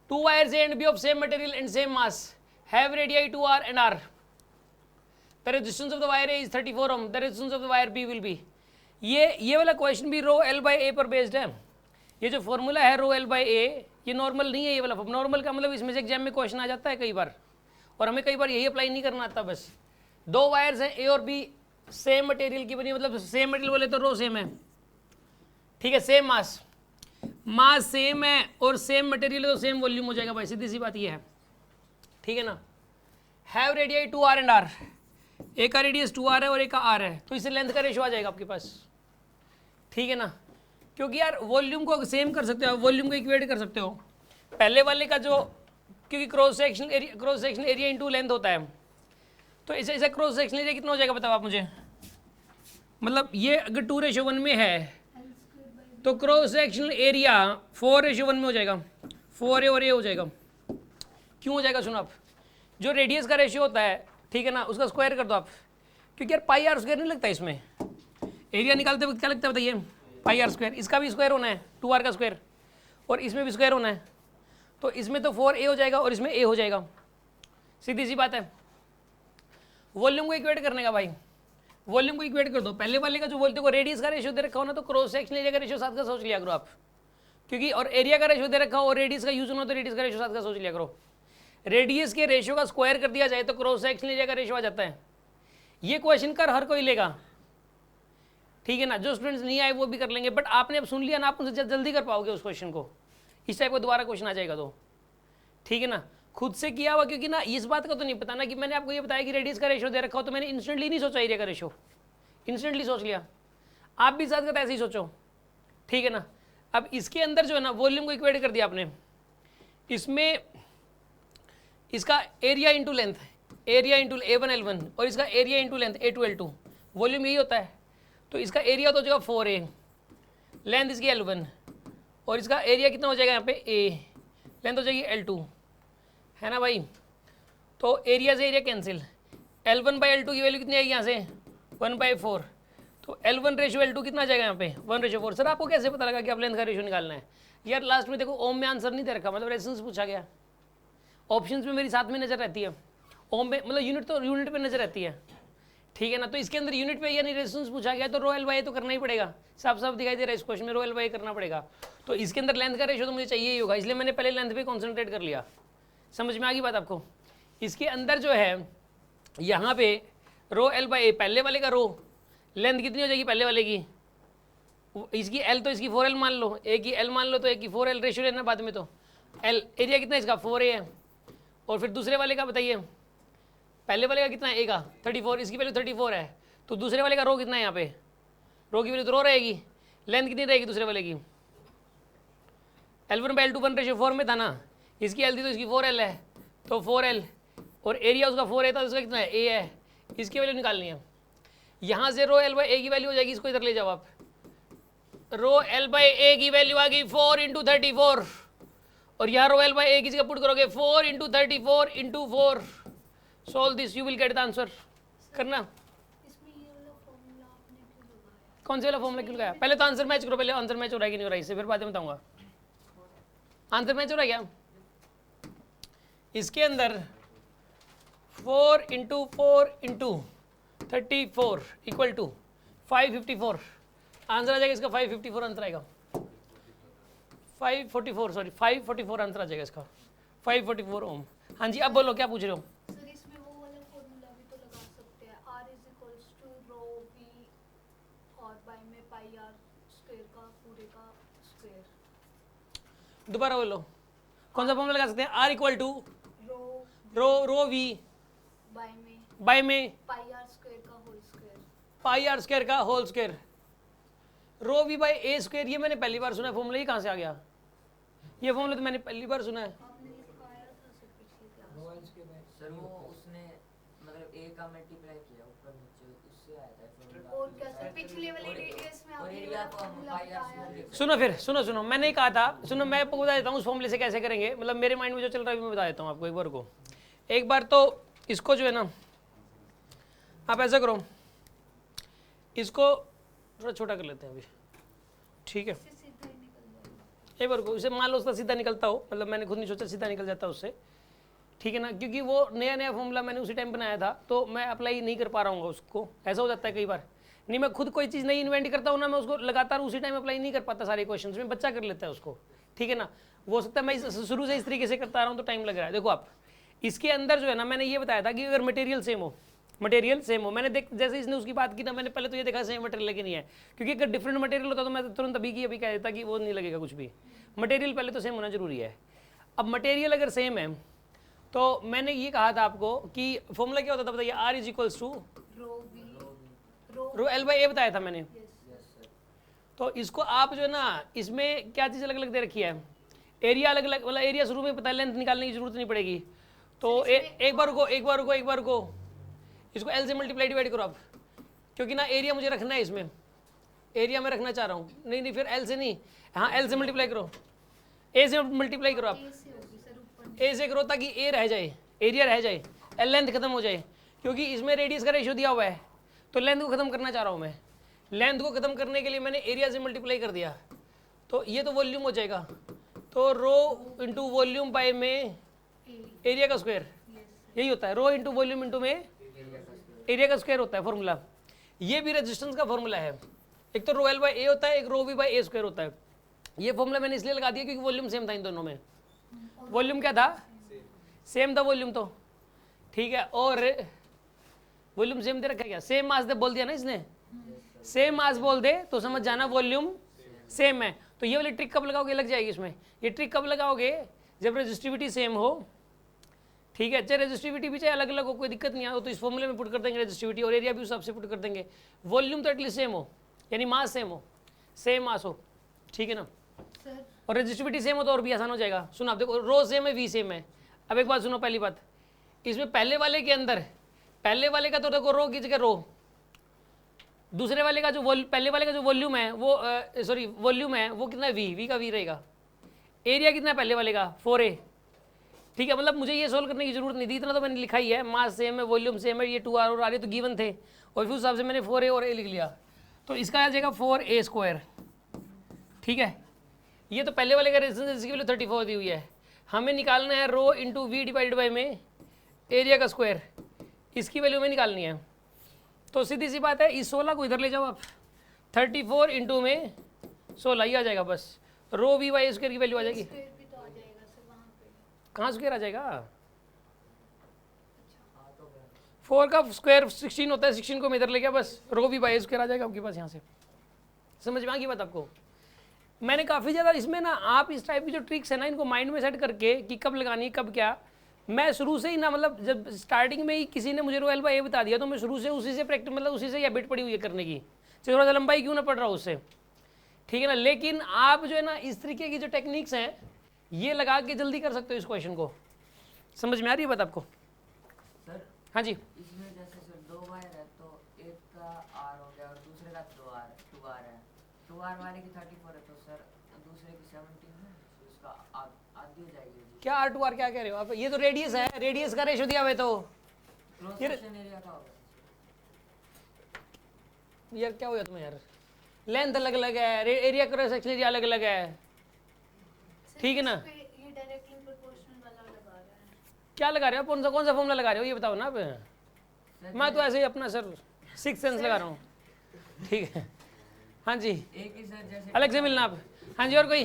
Two wires A and B of same material and same mass have radii 2r and r. The resistance of the wire A is 34 ohm. The resistance of the wire B will be. ये वाला question भी रो L by ए पर based है. ये जो formula है रो L by ए, ये normal नहीं है. ये वाला नॉर्मल का मतलब इसमें से एग्जाम में क्वेश्चन आ जाता है कई बार, और हमें कई बार यही अप्लाई नहीं करना आता. बस दो वायर्स हैं ए और बी, सेम मटेरियल की बनी, मतलब सेम मटेरियल बोले तो रो सेम है, ठीक है. सेम मास सेम है और सेम मटेरियल है तो सेम वॉल्यूम हो जाएगा भाई, सीधी सी बात ये है, ठीक है ना. Have radius 2r and r, एक का रेडियस 2r है और एक का r है, तो इससे लेंथ का रेशियो आ जाएगा आपके पास, ठीक है ना. क्योंकि यार वॉल्यूम को सेम कर सकते हो, वॉल्यूम को इक्वेट कर सकते हो. पहले वाले का जो, क्योंकि cross sectional area into length होता है, तो इसे क्रॉस सेक्शनल एरिया कितना हो जाएगा बताओ आप मुझे. मतलब ये अगर 2:1 में है तो क्रॉस सेक्शनल एरिया 4:1 में हो जाएगा. 4a और a हो जाएगा. क्यों हो जाएगा सुनो आप, जो रेडियस का रेशियो होता है, ठीक है ना, उसका स्क्वायर कर दो आप, क्योंकि यार पाई आर स्क्वायर नहीं लगता इसमें. एरिया निकालते वक्त क्या लगता है बताइए, पाई आर स्क्वायर. इसका भी स्क्वायर होना है 2r का स्क्वायर, और इसमें भी स्क्वायर होना है, तो इसमें तो 4a हो जाएगा और इसमें a हो जाएगा. सीधी सी बात है. वॉल्यूम को इक्वेट करने का भाई, वॉल्यूम को इक्वेट कर दो. पहले वाले का जो बोलते हो रेडियस का रेशियो दे रखा हो ना, तो क्रॉस सेक्शनल एरिया का रेशियो साथ का सोच लिया करो आप, क्योंकि और एरिया का रेशियो दे रखा हो और रेडियस का यूज होना तो रेडियस का रेशियो साथ का सोच लिया करो. रेडियस के रेशियो का स्क्वायर कर दिया जाए तो क्रॉस सेक्शनल एरिया का रेशियो आ जाता है. ये क्वेश्चन कर हर कोई लेगा, ठीक है ना. जो स्टूडेंट्स नहीं आए वो भी कर लेंगे, बट आपने अब सुन लिया ना, आप उनसे जल्दी कर पाओगे उस क्वेश्चन को. इस टाइप का दोबारा क्वेश्चन आ जाएगा तो, ठीक है ना. खुद से किया हुआ, क्योंकि ना इस बात का तो नहीं पता ना कि मैंने आपको ये बताया कि रेडियस का रेशियो दे रखा हो, तो मैंने इंस्टेंटली नहीं सोचा एरिया का रेशियो, इंस्टेंटली सोच लिया. आप भी साथ का ऐसे ही सोचो, ठीक है ना. अब इसके अंदर जो है ना वॉल्यूम को इक्वेट कर दिया आपने, इसमें इसका area into length, area into A1 L1, और इसका area into length A2 L2, volume यही होता है. तो इसका एरिया तो हो जाएगा 4a, लेंथ इसकी L1, और इसका एरिया कितना हो जाएगा यहाँ पे a, लेंथ हो जाएगी L2, है ना भाई. तो एरिया से area cancel, L1 by L2 की वैल्यू कितनी आएगी यहाँ से 1/4, तो L1 रेशियो L2 कितना आ जाएगा यहाँ पे 1/4. सर आपको कैसे पता लगा कि आप लेंथ का रेशियो निकालना है. यार लास्ट में देखो ओम में आंसर नहीं दे रखा, मतलब रेजिस्टेंस पूछा गया. ऑप्शंस में मेरी साथ में नजर रहती है, ओम में मतलब यूनिट तो यूनिट पे नजर रहती है, ठीक है ना. तो इसके अंदर यूनिट पे यानी रेजिस्टेंस पूछा गया, तो रो एल बाई तो करना ही पड़ेगा. साफ साफ दिखाई दे रहा है इस क्वेश्चन में, रो एल बाई करना पड़ेगा. तो इसके अंदर लेंथ का रेशियो तो मुझे चाहिए ही होगा, इसलिए मैंने पहले लेंथ पे कॉन्सेंट्रेट कर लिया. समझ में आ गई बात आपको. इसके अंदर जो है यहाँ पे रो एल बाई ए, पहले वाले का रो लेंथ कितनी हो जाएगी पहले वाले की, इसकी एल तो इसकी 4l मान लो, एक की एल मान लो, तो एक की 4l रेशियो लेना बाद में. तो एल एरिया कितना है इसका 4a है, और फिर दूसरे वाले का बताइए, पहले वाले का कितना है ए का 34, इसकी वैल्यू 34 है, तो दूसरे वाले का रो कितना है यहाँ पे, रो की वैल्यू तो रो रहेगी. लेंथ कितनी रहेगी दूसरे वाले की, L1/L2 1/4 में था ना, इसकी एल थी तो इसकी 4l है, तो 4l, और एरिया उसका 4a था, उसका कितना है a है, इसकी वैल्यू निकालनी है. यहाँ से रो एल बाई ए की वैल्यू हो जाएगी, इसको इधर ले जाओ आप, रो एल बाई ए की वैल्यू आ गई 4 × 34, और यहाँ रो एल बाई ए की जगह पुट करोगे 4 × 34 × 4. Solve this, you will get the answer. करना कौन से वाला फॉर्मूला क्यों लगाया, पहले तो आंसर मैच करो, पहले आंसर मैच हो रहा है कि नहीं हो रहा है, इससे फिर बाद में बताऊंगा. आंसर मैच हो रहा है क्या इसके अंदर, 4 × 4 × 34 इक्वल टू 554. आंसर आ जाएगा इसका 554, आंसर आएगा 544, सॉरी 544 आंसर आ जाएगा इसका 544 ओम. हाँ जी अब बोलो क्या पूछ रहे हो. सर इसमें वो वाला फॉर्मूला भी तो लगा सकते हैं, R = रो V और बाई में पाई R स्क्वायर का पूरे का स्क्वायर. दोबारा बोलो कौन सा फॉर्मूला लगा सकते हैं. R = रो V बाय में पाई R स्क्वायर का whole square, pi R square का whole square, rho V by A square. ये मैंने पहली बार सुना है फॉर्मूला, ये कहाँ से आ गया, ये फॉर्मूला तो मैंने पहली बार सुना है. आपने लिखवाया था सर पिछली क्लास. सर वो उसने मतलब a का मल्टीप्लाई किया ऊपर नीचे, उससे आया था फॉर्मूला. और क्या सर पिछले वाले रेडियस में और आपने एरिया वाला को हम फॉर्मूला पाई आर बताया. स्क्वायर. सुनो फिर सुनो मैंने कहा था, सुनो मैं आपको बता देता हूँ उस फॉर्मूले से कैसे करेंगे, मतलब मेरे माइंड में जो चल रहा है मैं बता देता हूँ आपको एक बार को. एक बार तो इसको जो है ना आप ऐसा करो, इसको थोड़ा छोटा कर लेते हैं अभी, ठीक है. इससे सीधा ही निकल जाएगा. एक बार को उसे मान लो उसका सीधा निकलता हो, मतलब मैंने खुद नहीं सोचा, सीधा निकल जाता उससे, ठीक है ना, क्योंकि वो नया नया फॉर्मूला मैंने उसी टाइम बनाया था, तो मैं अप्लाई नहीं कर पा रहा हूँ उसको। ऐसा हो जाता है कई बार, नहीं मैं खुद कोई चीज़ नहीं इन्वेंट करता हूँ ना, मैं उसको लगातार उसी टाइम अप्लाई नहीं कर पाता सारे क्वेश्चन में, बच्चा कर लेता है उसको, ठीक है ना। वो सकता है मैं शुरू से इस तरीके से करता रहा हूँ तो टाइम लग रहा है। देखो आप इसके अंदर जो है ना, मैंने ये बताया था कि अगर मटेरियल सेम हो, मटेरियल सेम हो, मैंने देख जैसे इसने उसकी बात की ना, मैंने पहले तो ये देखा सेम मटेरियल लेकिन नहीं है, क्योंकि अगर डिफरेंट मटेरियल होता तो मैं तुरंत अभी की अभी कह देता कि वो नहीं लगेगा कुछ भी। मटेरियल पहले तो सेम होना जरूरी है। अब मटेरियल अगर सेम है तो मैंने ये कहा था आपको कि फॉर्मूला क्या होता था बताइए, R is equals to rho L by A बताया था मैंने। तो इसको आप जो है ना, इसमें क्या चीज़ अलग अलग दे रखी है, एरिया अलग अलग, मतलब एरिया शुरू में पता है, लेंथ निकालने की जरूरत नहीं पड़ेगी। तो एक बार को इसको एल से मल्टीप्लाई डिवाइड करो आप, क्योंकि ना एरिया मुझे रखना है इसमें, एरिया में रखना चाह रहा हूँ। नहीं फिर एल से नहीं, हाँ एल से मल्टीप्लाई करो, ए से मल्टीप्लाई करो आप, ए से करो ताकि ए रह जाए, एरिया रह जाए, एल लेंथ खत्म हो जाए, क्योंकि इसमें रेडियस का रेशियो दिया हुआ है, तो लेंथ को खत्म करना चाह रहा हूँ मैं। लेंथ को खत्म करने के लिए मैंने एरिया से मल्टीप्लाई कर दिया, तो ये तो वॉल्यूम हो जाएगा, तो रो इंटू वॉल्यूम बाय में एरिया का स्क्वायर, यही होता है, रो इंटू वॉल्यूम इंटू में एरिया का स्क्वायर होता है फॉर्मूला। ये भी रेजिस्टेंस का फॉर्मूला है, एक तो रो एल बाई ए होता है, एक रो वी बाई ए स्क्वायर होता है। ये फॉर्मूला मैंने इसलिए लगा दिया क्योंकि वॉल्यूम सेम था इन दोनों में, वॉल्यूम क्या था, सेम था वॉल्यूम तो, ठीक है, और वॉल्यूम सेम दे रखा है क्या, सेम मास दे बोल दिया ना इसने, सेम मास बोल दे तो समझ जाना वॉल्यूम सेम है। तो ये वाली ट्रिक कब लगाओगे, लग जाएगी इसमें, ये ट्रिक कब लगाओगे, जब रेजिस्टिविटी सेम हो, ठीक है, चाहे रेजिस्टिविटी भी चाहे अलग अलग हो, कोई दिक्कत नहीं हो, तो इस फॉर्मूले में पुट कर देंगे रेजिस्टिविटी, और एरिया भी उस हिसाब से पुट कर देंगे। वॉल्यूम तो एटलीस्ट सेम हो, यानी मास सेम हो, सेम मास हो, ठीक है ना, और रेजिस्टिविटी सेम हो तो और भी आसान हो जाएगा। सुनो आप देखो, रो सेम है, वी सेम है। अब एक बात सुनो, पहली बात, इसमें पहले वाले के अंदर, पहले वाले का तो देखो रो की जगह रो, दूसरे वाले का जो पहले वाले का जो वॉल्यूम है वो सॉरी वॉल्यूम है वो कितना, वी का वी रहेगा। एरिया कितना है पहले वाले का, 4a, ठीक है, मतलब मुझे ये सोल्व करने की जरूरत नहीं थी, इतना तो मैंने लिखा ही है, मास सेम है, वॉल्यूम सेम है, ये 2r और r तो गिवन थे, और फिर उस हिसाब से मैंने 4a और a लिख लिया, तो इसका आ जाएगा 4a स्क्वायर, ठीक है। ये तो पहले वाले का रेजिस्टेंस, इसकी वैल्यू 34 दी हुई है, हमें निकालना है rho into we divided by में एरिया का स्क्वायर, इसकी वैल्यू में निकालनी है। तो सीधी सी बात है, इस 16 को इधर ले जाओ आप, 34 इंटू में 16 ही आ जाएगा बस, रो वी बाई स्क्वायर की वैल्यू आ जाएगी। कहाँ स्क्वायर आ जाएगा, 4 का स्क्वायर 16 होता है, 16 को मैं इधर ले गया, बस रो वी बाई स्क्वायर आ जाएगा आपके पास यहाँ से। समझ में आ गई बात आपको। मैंने काफ़ी ज़्यादा इसमें ना, आप इस टाइप की जो ट्रिक्स है ना, इनको माइंड में सेट करके कि कब लगानी है कब क्या, मैं शुरू से ही ना, मतलब जब स्टार्टिंग में ही किसी ने मुझे रो एल बाई ए बता दिया तो मैं शुरू से उसी से प्रैक्टिस, मतलब उसी से हैबिट पड़ी हुई है करने की, चाहे थोड़ा सा लंबाई क्यों ना पड़ रहा हो उससे, ठीक है ना। लेकिन आप जो है ना, इस तरीके की जो टेक्निक्स हैं ये लगा के जल्दी कर सकते हो इस क्वेश्चन को। समझ में आ रही है बात आपको। सर हाँ जी, इसमें जैसे सर 2 वायर है तो एक का r हो गया और दूसरे का 2r है, 2r वाले की 34 है, तो सर दूसरे की 17 है, तो उसका आधी हो जाएगी। क्या आर टू आर क्या कह रहे हो आप, ये तो रेडियस है, रेडियस का रेशो दिया हुआ है, तो क्रॉस सेक्शन एरिया का होगा यार क्या हो गया तुम्हें यार, लेंथ अलग अलग है, एरिया क्रॉस सेक्शन एरिया अलग अलग है, ठीक है ना। ये डायरेक्टली प्रोपोर्शनल वाला लगा रहा है, क्या लगा रहे हो, कौन सा फॉर्मूला लगा रहे हो ये बताओ ना आप। मैं तो ऐसे ही अपना सर 6th सेंस लगा रहा हूँ, ठीक है। हाँ जी, एक ही सर जैसे अलग से मिलना आप। हाँ जी, और कोई